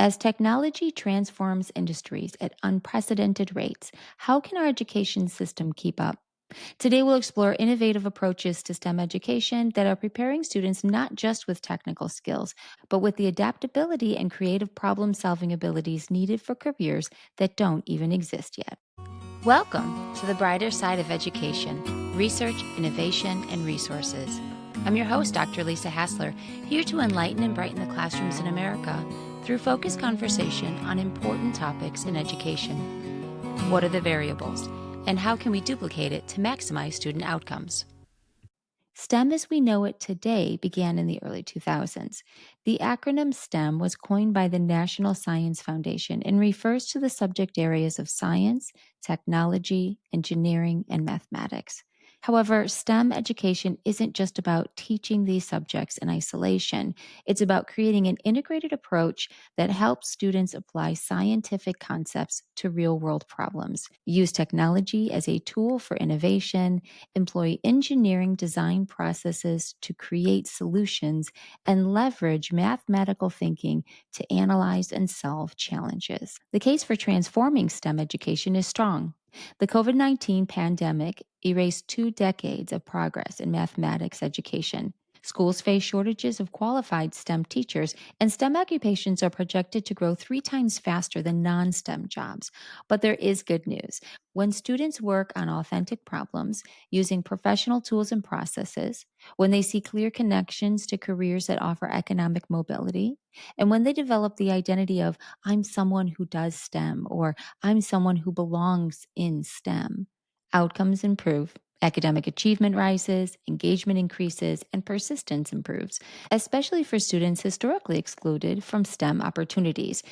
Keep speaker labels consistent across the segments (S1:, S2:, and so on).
S1: As technology transforms industries at unprecedented rates, how can our education system keep up? Today, we'll explore innovative approaches to STEM education that are preparing students not just with technical skills, but with the adaptability and creative problem solving abilities needed for careers that don't even exist yet. Welcome to the brighter side of education, research, innovation, and resources. I'm your host, Dr. Lisa Hassler, here to enlighten and brighten the classrooms in America through focused conversation on important topics in education. What are the variables, and how can we duplicate it to maximize student outcomes? STEM as we know it today began in the early 2000s. The acronym STEM was coined by the National Science Foundation and refers to the subject areas of science, technology, engineering, and mathematics. However, STEM education isn't just about teaching these subjects in isolation. It's about creating an integrated approach that helps students apply scientific concepts to real world problems, use technology as a tool for innovation, employ engineering design processes to create solutions, and leverage mathematical thinking to analyze and solve challenges. The case for transforming STEM education is strong. The COVID-19 pandemic erased 2 decades of progress in mathematics education. Schools face shortages of qualified STEM teachers, and STEM occupations are projected to grow 3 times faster than non STEM jobs. But there is good news. When students work on authentic problems using professional tools and processes, when they see clear connections to careers that offer economic mobility, and when they develop the identity of, I'm someone who does STEM or I'm someone who belongs in STEM, outcomes improve. Academic achievement rises, engagement increases, and persistence improves, especially for students historically excluded from STEM opportunities.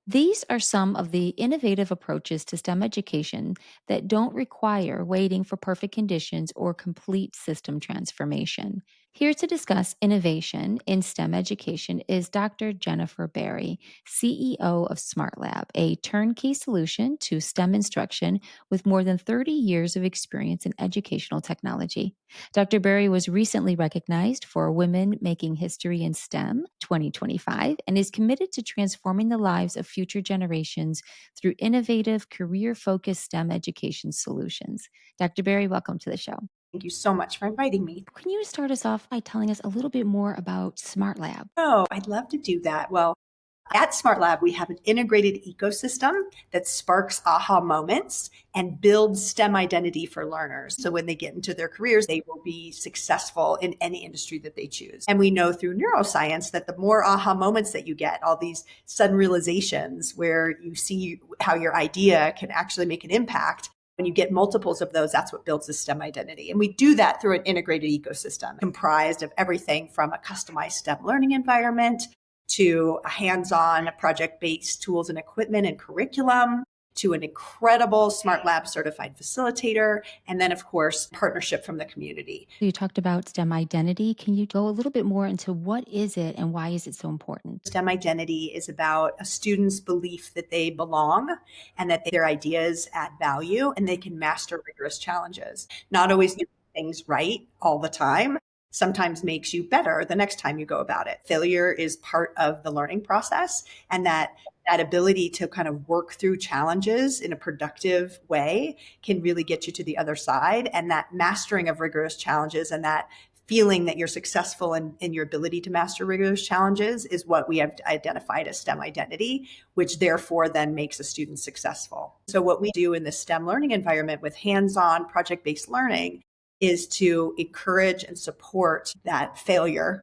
S1: These are some of the innovative approaches to STEM education that don't require waiting for perfect conditions or complete system transformation. Here to discuss innovation in STEM education is Dr. Jennifer Berry, CEO of SmartLab, a turnkey solution to STEM instruction with more than 30 years of experience in educational technology. Dr. Berry was recently recognized for Women Making History in STEM 2025 and is committed to transforming the lives of future generations through innovative, career focused STEM education solutions. Dr. Berry, welcome to the show.
S2: Thank you so much for inviting me.
S1: Can you start us off by telling us a little bit more about SmartLab?
S2: Oh, I'd love to do that. Well, at SmartLab, we have an integrated ecosystem that sparks aha moments and builds STEM identity for learners. So when they get into their careers, they will be successful in any industry that they choose. And we know through neuroscience that the more aha moments that you get, all these sudden realizations where you see how your idea can actually make an impact, when you get multiples of those, that's what builds the STEM identity. And we do that through an integrated ecosystem comprised of everything from a customized STEM learning environment to a hands-on project-based tools and equipment and curriculum, to an incredible SmartLab certified facilitator, and then, of course, partnership from the community.
S1: You talked about STEM identity. Can you go a little bit more into what is it and why is it so important?
S2: STEM identity is about a student's belief that they belong and that their ideas add value and they can master rigorous challenges. Not always doing things right all the time sometimes makes you better the next time you go about it. Failure is part of the learning process, and that ability to kind of work through challenges in a productive way can really get you to the other side. And that mastering of rigorous challenges and that feeling that you're successful in your ability to master rigorous challenges is what we have identified as STEM identity, which therefore then makes a student successful. So what we do in the STEM learning environment with hands-on project-based learning is to encourage and support that failure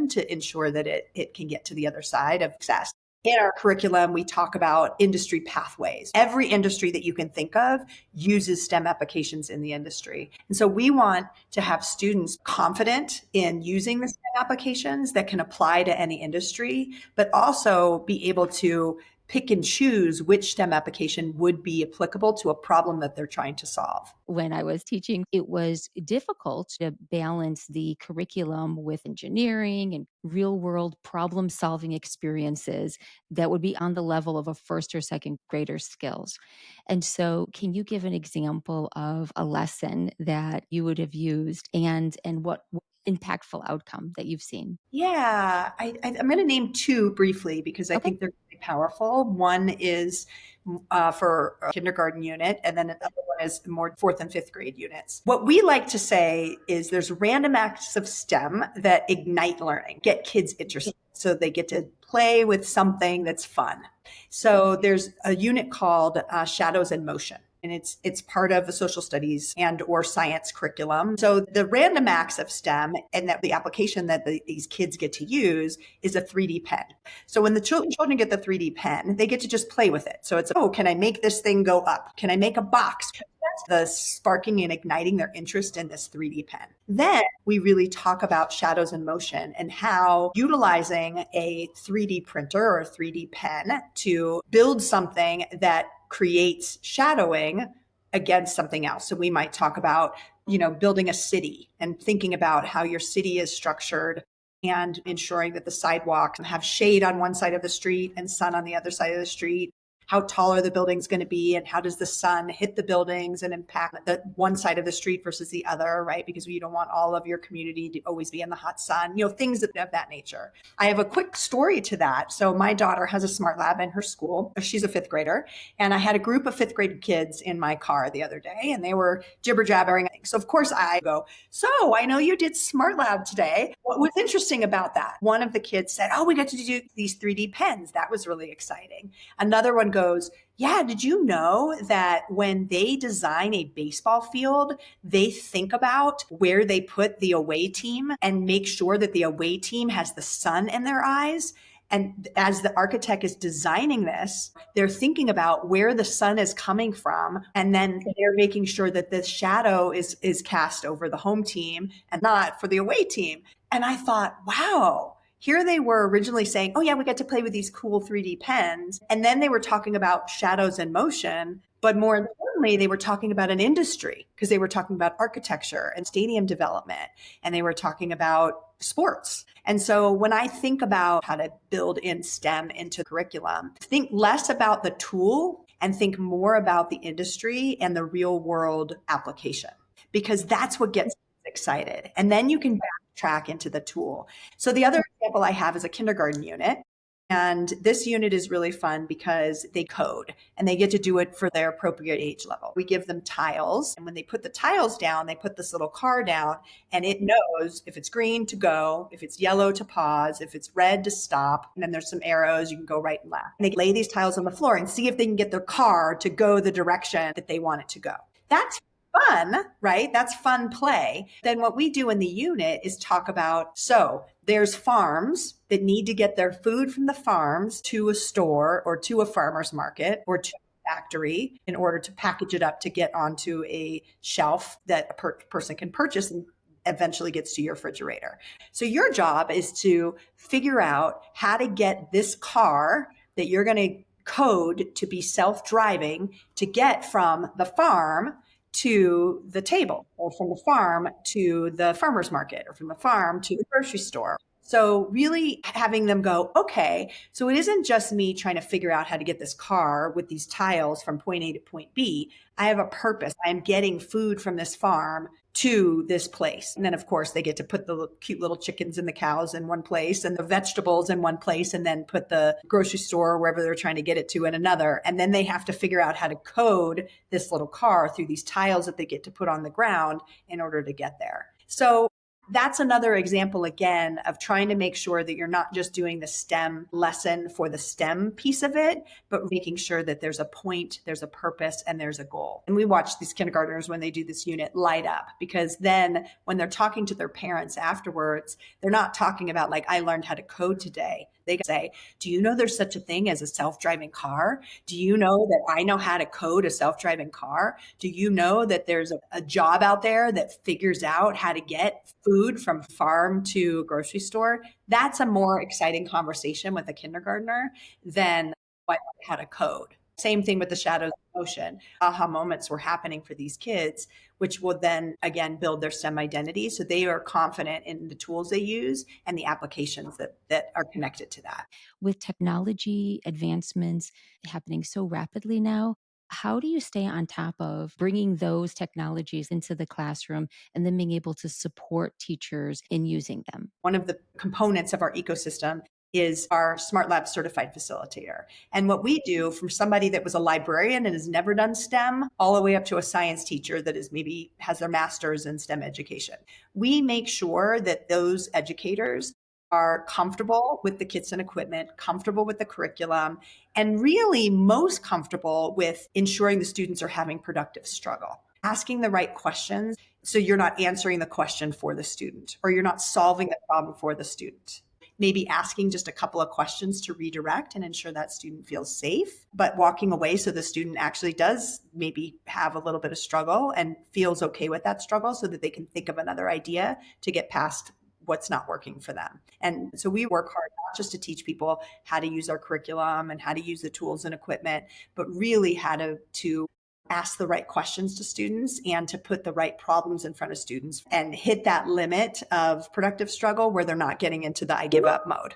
S2: to ensure that it can get to the other side of success. In our curriculum, we talk about industry pathways. Every industry that you can think of uses STEM applications in the industry. And so we want to have students confident in using the STEM applications that can apply to any industry, but also be able to pick and choose which STEM application would be applicable to a problem that they're trying to solve.
S1: When I was teaching, it was difficult to balance the curriculum with engineering and real world problem solving experiences that would be on the level of a first or second grader skills. And so, can you give an example of a lesson that you would have used and what impactful outcome that you've seen?
S2: Yeah, I'm going to name two briefly because I
S1: Okay.
S2: think they're powerful. One is for a kindergarten unit, and then another one is more fourth and fifth grade units. What we like to say is there's random acts of STEM that ignite learning, get kids interested. So they get to play with something that's fun. So there's a unit called Shadows in Motion, and it's part of the social studies and or science curriculum. So the random acts of STEM and that the application that these kids get to use is a 3D pen. So when the children get the 3D pen, they get to just play with it. So it's, oh, can I make this thing go up? Can I make a box? The sparking and igniting their interest in this 3D pen. Then we really talk about shadows in motion and how utilizing a 3D printer or a 3D pen to build something that creates shadowing against something else. So we might talk about, building a city and thinking about how your city is structured and ensuring that the sidewalks have shade on one side of the street and sun on the other side of the street. How tall are the buildings going to be, and how does the sun hit the buildings and impact the one side of the street versus the other, right? Because you don't want all of your community to always be in the hot sun, things of that nature. I have a quick story to that. So my daughter has a SmartLab in her school. She's a fifth grader, and I had a group of fifth grade kids in my car the other day, and they were jibber jabbering. So of course I go, so I know you did SmartLab today. What was interesting about that? One of the kids said, oh, we got to do these 3D pens. That was really exciting. Another one goes, yeah, did you know that when they design a baseball field, they think about where they put the away team and make sure that the away team has the sun in their eyes? And as the architect is designing this, they're thinking about where the sun is coming from. And then they're making sure that the shadow is cast over the home team and not for the away team. And I thought, wow, here they were originally saying, oh, yeah, we get to play with these cool 3D pens. And then they were talking about shadows in motion. But more importantly, they were talking about an industry because they were talking about architecture and stadium development, and they were talking about sports. And so when I think about how to build in STEM into curriculum, think less about the tool and think more about the industry and the real world application, because that's what gets excited. And then you can backtrack into the tool. So the other example I have is a kindergarten unit. And this unit is really fun because they code and they get to do it for their appropriate age level. We give them tiles. And when they put the tiles down, they put this little car down and it knows if it's green to go, if it's yellow to pause, if it's red to stop. And then there's some arrows, you can go right and left. And they lay these tiles on the floor and see if they can get their car to go the direction that they want it to go. That's fun, right? That's fun play. Then what we do in the unit is talk about, so there's farms that need to get their food from the farms to a store or to a farmer's market or to a factory in order to package it up to get onto a shelf that a person can purchase and eventually gets to your refrigerator. So your job is to figure out how to get this car that you're going to code to be self-driving to get from the farm to the table, or from the farm to the farmer's market, or from the farm to the grocery store. So really having them go, okay, so it isn't just me trying to figure out how to get this car with these tiles from point A to point B. I have a purpose. I'm getting food from this farm to this place. And then, of course, they get to put the cute little chickens and the cows in one place and the vegetables in one place, and then put the grocery store, wherever they're trying to get it to, in another. And then they have to figure out how to code this little car through these tiles that they get to put on the ground in order to get there. So that's another example, again, of trying to make sure that you're not just doing the STEM lesson for the STEM piece of it, but making sure that there's a point, there's a purpose, and there's a goal. And we watch these kindergartners when they do this unit light up, because then when they're talking to their parents afterwards, they're not talking about like, I learned how to code today. They can say, do you know there's such a thing as a self-driving car? Do you know that I know how to code a self-driving car? Do you know that there's a job out there that figures out how to get food from farm to grocery store? That's a more exciting conversation with a kindergartner than how to code. Same thing with the shadows of motion. Aha moments were happening for these kids, which will then again build their STEM identity. So they are confident in the tools they use and the applications that are connected to that.
S1: With technology advancements happening so rapidly now, how do you stay on top of bringing those technologies into the classroom and then being able to support teachers in using them?
S2: One of the components of our ecosystem is our SmartLab certified facilitator. And what we do, from somebody that was a librarian and has never done STEM all the way up to a science teacher that is maybe has their master's in STEM education, we make sure that those educators are comfortable with the kits and equipment, comfortable with the curriculum, and really most comfortable with ensuring the students are having productive struggle. Asking the right questions so you're not answering the question for the student or you're not solving the problem for the student. Maybe asking just a couple of questions to redirect and ensure that student feels safe, but walking away so the student actually does maybe have a little bit of struggle and feels okay with that struggle so that they can think of another idea to get past what's not working for them. And so we work hard not just to teach people how to use our curriculum and how to use the tools and equipment, but really how to ask the right questions to students and to put the right problems in front of students and hit that limit of productive struggle where they're not getting into the I give up mode.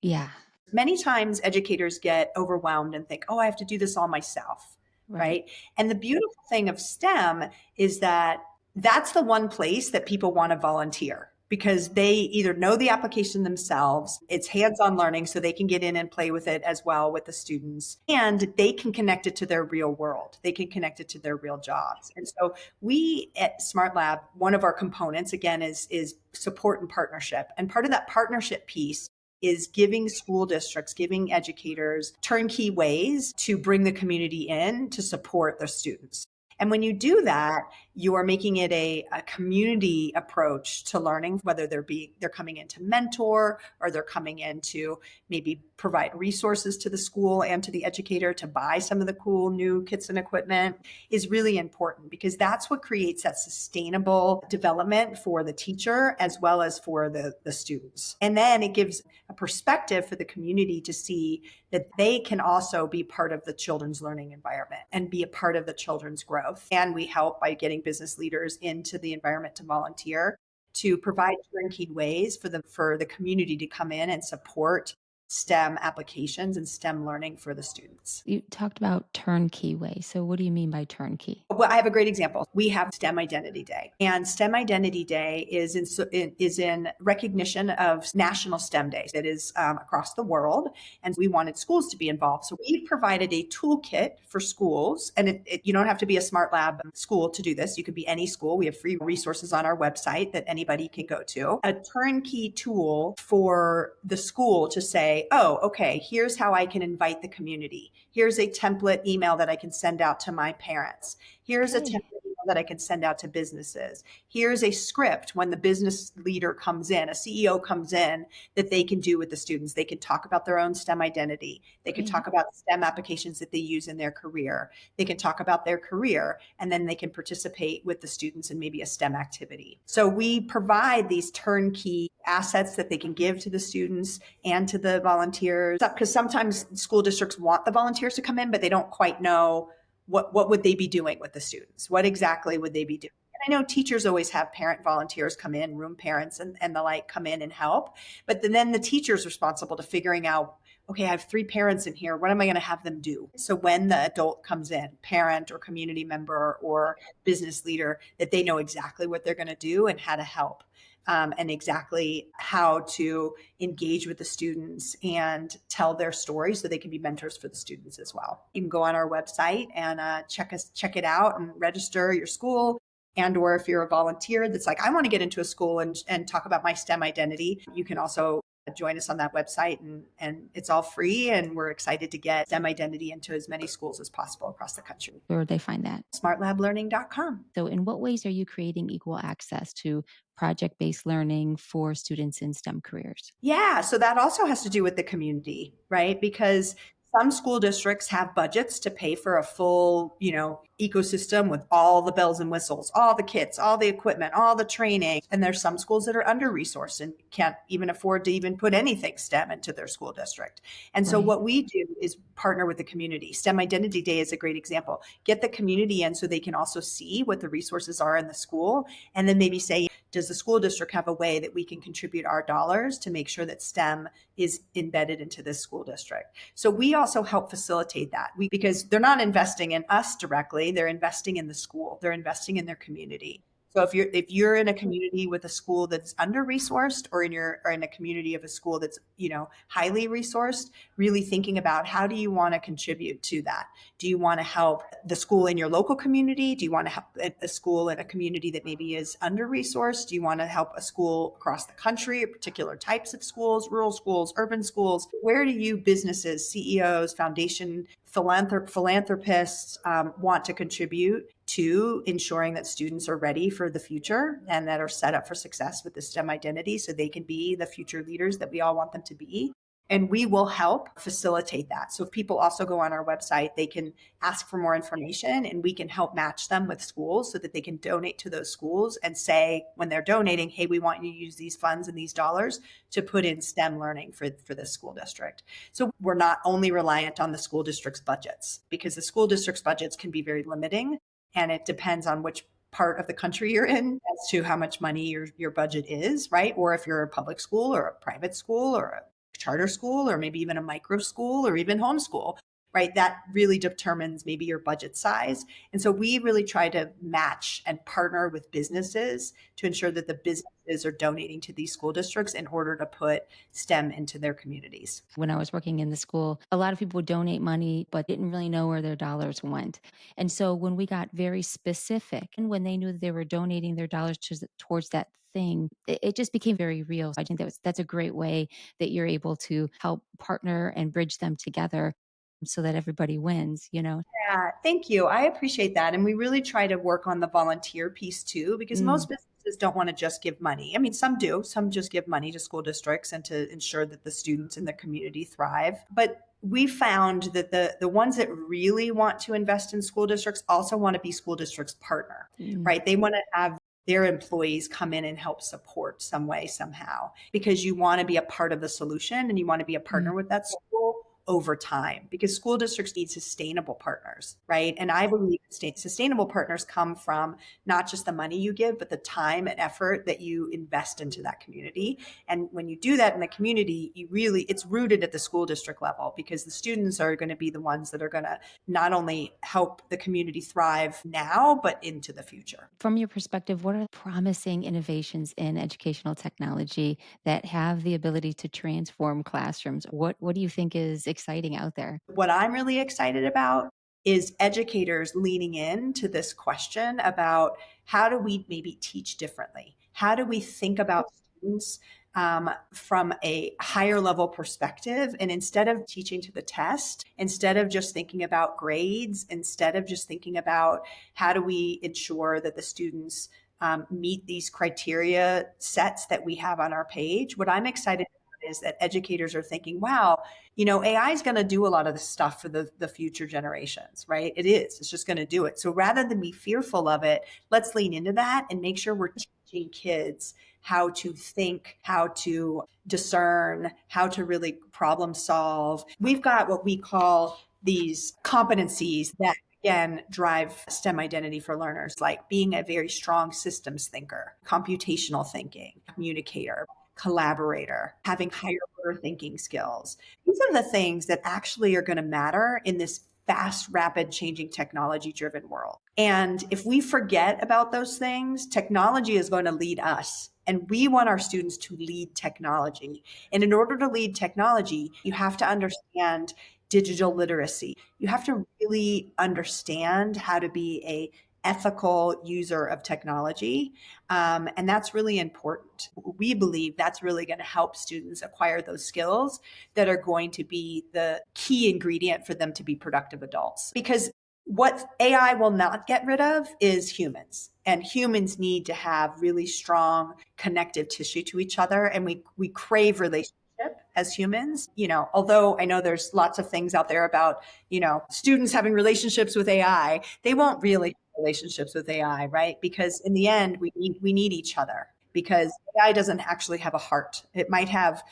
S1: Yeah.
S2: Many times educators get overwhelmed and think, oh, I have to do this all myself,
S1: Right.
S2: right? And the beautiful thing of STEM is that that's the one place that people want to volunteer because they either know the application themselves, it's hands-on learning so they can get in and play with it as well with the students, and they can connect it to their real world. They can connect it to their real jobs. And so we at SmartLab, one of our components again is support and partnership. And part of that partnership piece is giving school districts, giving educators turnkey ways to bring the community in to support their students. And when you do that, you are making it a community approach to learning, whether they're coming in to mentor or they're coming in to maybe provide resources to the school and to the educator to buy some of the cool new kits and equipment is really important because that's what creates that sustainable development for the teacher as well as for the students. And then it gives a perspective for the community to see that they can also be part of the children's learning environment and be a part of the children's growth. And we help by getting business leaders into the environment to volunteer to provide turnkey ways for the community to come in and support STEM applications and STEM learning for the students.
S1: You talked about turnkey way. So what do you mean by turnkey?
S2: Well, I have a great example. We have STEM Identity Day, and STEM Identity Day is in recognition of National STEM Days. It is across the world, and we wanted schools to be involved. So we provided a toolkit for schools, and you don't have to be a SmartLab school to do this. You could be any school. We have free resources on our website that anybody can go to. A turnkey tool for the school to say, oh, okay, here's how I can invite the community. Here's a template email that I can send out to my parents. Here's a template
S1: Okay.
S2: email that I can send out to businesses. Here's a script when the business leader comes in, a CEO comes in, that they can do with the students. They can talk about their own STEM identity. They can
S1: Great.
S2: talk about STEM applications that they use in their career. They can talk about their career, and then they can participate with the students in maybe a STEM activity. So we provide these turnkey assets that they can give to the students and to the volunteers, because sometimes school districts want the volunteers to come in, but they don't quite know what would they be doing with the students? What exactly would they be doing? And I know teachers always have parent volunteers come in, room parents and the like come in and help, but then the teacher's responsible to figuring out, okay, I have 3 parents in here. What am I going to have them do? So when the adult comes in, parent or community member or business leader, that they know exactly what they're going to do and how to help. And exactly how to engage with the students and tell their story so they can be mentors for the students as well. You can go on our website and check it out and register your school. And or if you're a volunteer that's like, I want to get into a school and talk about my STEM identity, you can also join us on that website, and it's all free. And we're excited to get STEM identity into as many schools as possible across the country.
S1: Where would they find that?
S2: SmartLabLearning.com.
S1: So, in what ways are you creating equal access to project based learning for students in STEM careers?
S2: Yeah, so that also has to do with the community, right? Because some school districts have budgets to pay for a full, ecosystem with all the bells and whistles, all the kits, all the equipment, all the training. And there's some schools that are under-resourced and can't even afford to even put anything STEM into their school district. And so
S1: Right.
S2: what we do is partner with the community. STEM Identity Day is a great example. Get the community in so they can also see what the resources are in the school, and then maybe say, does the school district have a way that we can contribute our dollars to make sure that STEM is embedded into this school district? So we also help facilitate that because they're not investing in us directly, they're investing in the school, they're investing in their community. So if you're in a community with a school that's under resourced, or in a community of a school that's, highly resourced, really thinking about how do you want to contribute to that? Do you want to help the school in your local community? Do you want to help a school in a community that maybe is under resourced? Do you want to help a school across the country, or particular types of schools, rural schools, urban schools? Where do you businesses, CEOs, foundation philanthropists want to contribute to ensuring that students are ready for the future and that are set up for success with the STEM identity so they can be the future leaders that we all want them to be? And we will help facilitate that. So if people also go on our website, they can ask for more information, and we can help match them with schools so that they can donate to those schools and say, when they're donating, hey, we want you to use these funds and these dollars to put in STEM learning for this school district. So we're not only reliant on the school district's budgets, because the school district's budgets can be very limiting, and it depends on which part of the country you're in as to how much money your budget is, right? Or if you're a public school or a private school or a charter school, or maybe even a micro school, or even homeschool, right? That really determines maybe your budget size. And so we really try to match and partner with businesses to ensure that the businesses are donating to these school districts in order to put STEM into their communities.
S1: When I was working in the school, a lot of people would donate money, but didn't really know where their dollars went. And so when we got very specific and when they knew that they were donating their dollars towards that thing, it just became very real. I think that's a great way that you're able to help partner and bridge them together so that everybody wins.
S2: Yeah, thank you. I appreciate that. And we really try to work on the volunteer piece too, because
S1: Mm,
S2: most businesses don't want to just give money. I mean, some do, some just give money to school districts and to ensure that the students in the community thrive. But we found that the ones that really want to invest in school districts also want to be school districts' partner,
S1: mm,
S2: right? They want to have their employees come in and help support some way, somehow, because you want to be a part of the solution and you want to be a
S1: mm.
S2: partner with that school over time, because school districts need sustainable partners, right? And I believe sustainable partners come from not just the money you give, but the time and effort that you invest into that community. And when you do that in the community, it's rooted at the school district level, because the students are going to be the ones that are going to not only help the community thrive now, but into the future.
S1: From your perspective, what are promising innovations in educational technology that have the ability to transform classrooms? What do you think is exciting out there?
S2: What I'm really excited about is educators leaning into this question about how do we maybe teach differently? How do we think about students from a higher level perspective? And instead of teaching to the test, instead of just thinking about grades, instead of just thinking about how do we ensure that the students meet these criteria sets that we have on our page, what I'm excited about is that educators are thinking, wow, AI is going to do a lot of the stuff for the future generations, right? It is. It's just going to do it. So rather than be fearful of it, let's lean into that and make sure we're teaching kids how to think, how to discern, how to really problem solve. We've got what we call these competencies that again drive STEM identity for learners, like being a very strong systems thinker, computational thinking, communicator, collaborator, having higher order thinking skills. These are the things that actually are going to matter in this fast, rapid, changing technology driven world. And if we forget about those things, technology is going to lead us. And we want our students to lead technology. And in order to lead technology, you have to understand digital literacy. You have to really understand how to be a ethical user of technology. And that's really important. We believe that's really going to help students acquire those skills that are going to be the key ingredient for them to be productive adults. Because what AI will not get rid of is humans. And humans need to have really strong connective tissue to each other. And we crave relationship as humans. Although I know there's lots of things out there about, students having relationships with AI, they won't really have relationships with AI, right? Because in the end, we need each other, because AI doesn't actually have a heart. It might have,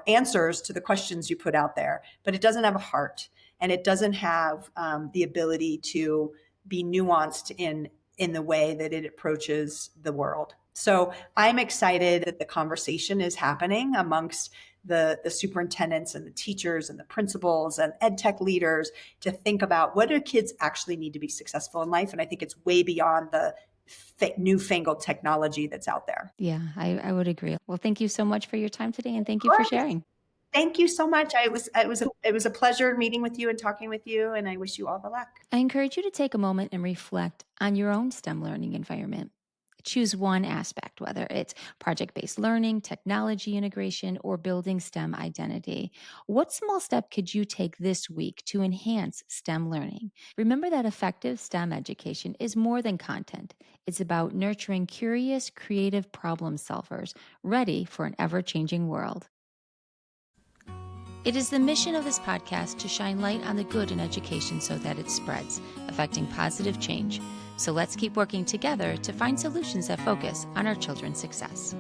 S2: answers to the questions you put out there, but it doesn't have a heart, and it doesn't have the ability to be nuanced in the way that it approaches the world. So I'm excited that the conversation is happening amongst the superintendents and the teachers and the principals and ed tech leaders to think about what do kids actually need to be successful in life. And I think it's way beyond the newfangled technology that's out there.
S1: Yeah, I would agree. Well, thank you so much for your time today, and
S2: Of
S1: thank you for
S2: course.
S1: sharing.
S2: Thank you so much. It was a pleasure meeting with you and talking with you, and I wish you all the luck.
S1: I encourage you to take a moment and reflect on your own STEM learning environment. Choose one aspect, whether it's project based learning, technology integration, or building STEM identity. What small step could you take this week to enhance STEM learning? Remember that effective STEM education is more than content, it's about nurturing curious, creative problem solvers ready for an ever changing world. It is the mission of this podcast to shine light on the good in education so that it spreads, affecting positive change. So let's keep working together to find solutions that focus on our children's success.